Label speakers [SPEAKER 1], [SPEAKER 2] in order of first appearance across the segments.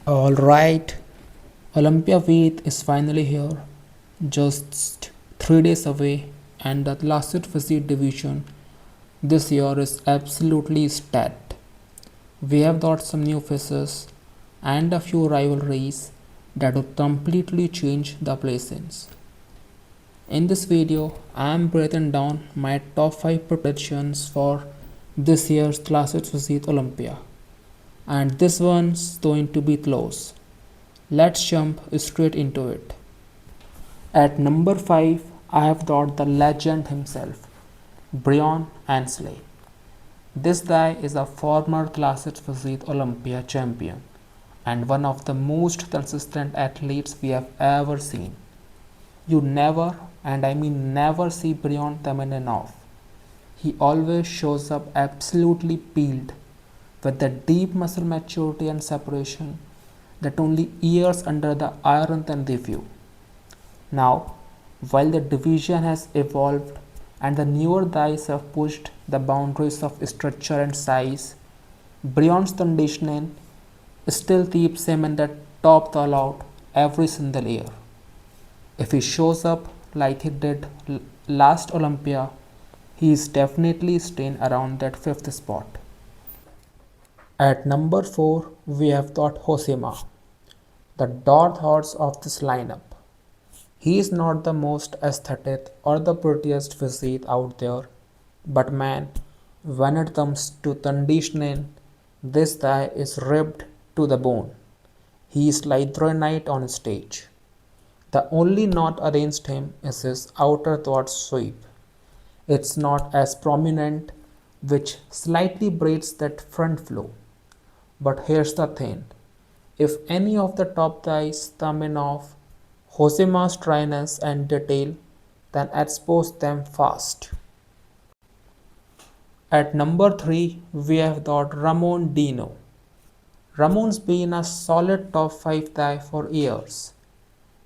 [SPEAKER 1] Alright, Olympia week is finally here, just 3 days away, and the Classic Physique division this year is absolutely stacked. We have got some new faces and a few rivalries that will completely change the placings. In this video, I am breaking down my top 5 predictions for this year's Classic Physique Olympia, and this one's going to be close. Let's jump straight into it. At number 5, I have got the legend himself, Breon Ansley. This guy is a former Classic Physique Olympia champion and one of the most consistent athletes we have ever seen. You never, and I mean never, see Breon coming off. He always shows up absolutely peeled with that deep muscle maturity and separation that only years under the iron can give you. Now, while the division has evolved and the newer guys have pushed the boundaries of structure and size, Breon's conditioning still keeps him in the top throughout every single year. If he shows up like he did last Olympia, he is definitely staying around that fifth spot. At number 4, we have got Josema, the dark horse of this lineup. He is not the most aesthetic or the prettiest physique out there, but man, when it comes to conditioning, this guy is ripped to the bone. He is like granite on stage. The only knot against him is his outer thwart sweep. It's not as prominent, which slightly breaks that front flow. But here's the thing, if any of the top guys come in off Josema's dryness and detail, then expose them fast. At number 3, we have got Ramon Dino. Ramon's been a solid top 5 guy for years,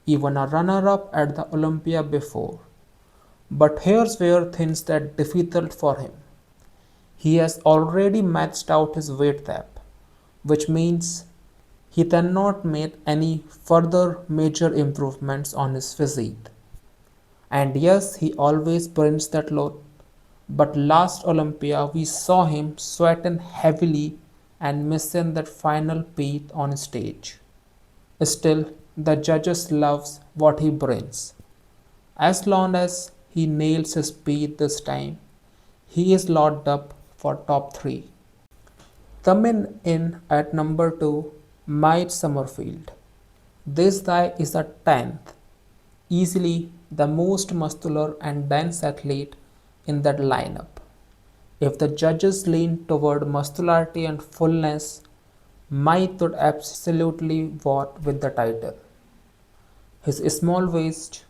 [SPEAKER 1] even a runner-up at the Olympia before. But here's where things get difficult for him. He has already maxed out his weight cap, which means he cannot make any further major improvements on his physique. And yes, he always burns that load, but last Olympia we saw him sweating heavily and missing that final peak on stage. Still, the judges loves what he brings. As long as he nails his peak this time, he is locked up for top 3. Coming in at number 2, Mike Sommerfield. This guy is a 10th, easily the most muscular and dense athlete in that lineup. If the judges lean toward muscularity and fullness, Mike would absolutely vote with the title. His small waist,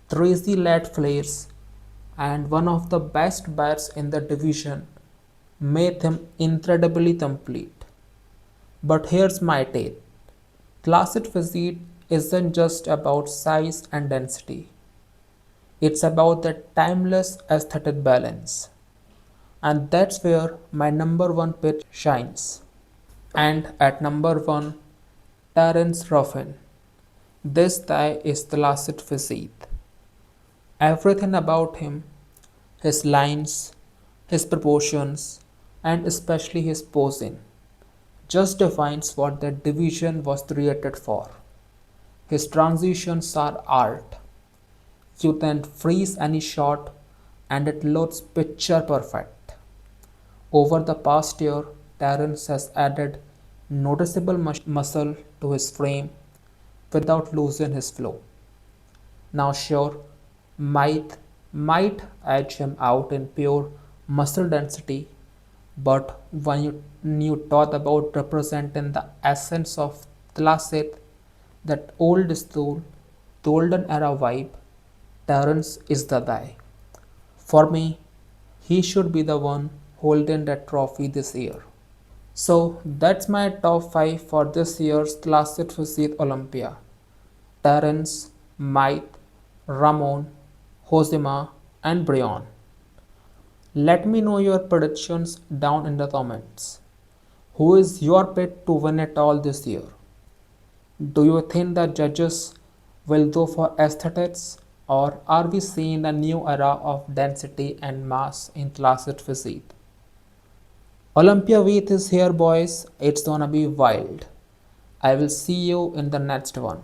[SPEAKER 1] crazy lat flares, and one of the best bats in the division made him incredibly complete. But here's my take. Classic physique isn't just about size and density. It's about the timeless aesthetic balance. And that's where my number 1 pick shines. And at number 1, Terrence Ruffin. This guy is classic physique. Everything about him, his lines, his proportions, and especially his posing, just defines what the division was created for. His transitions are art. You can freeze any shot and it looks picture perfect. Over the past year, Terrence has added noticeable muscle to his frame without losing his flow. Now sure, might edge him out in pure muscle density, but when you talk about representing the essence of classic, that old school, golden era vibe, Terrence is the guy. For me, he should be the one holding that trophy this year. So that's my top 5 for this year's Classic Physique Olympia. Terrence, Mike, Ramon, Josema, and Breon. Let me know your predictions down in the comments. Who is your pick to win it all this year? Do you think the judges will go for aesthetics, or are we seeing a new era of density and mass in classic physique? Olympia week is here, boys. It's gonna be wild. I will see you in the next one.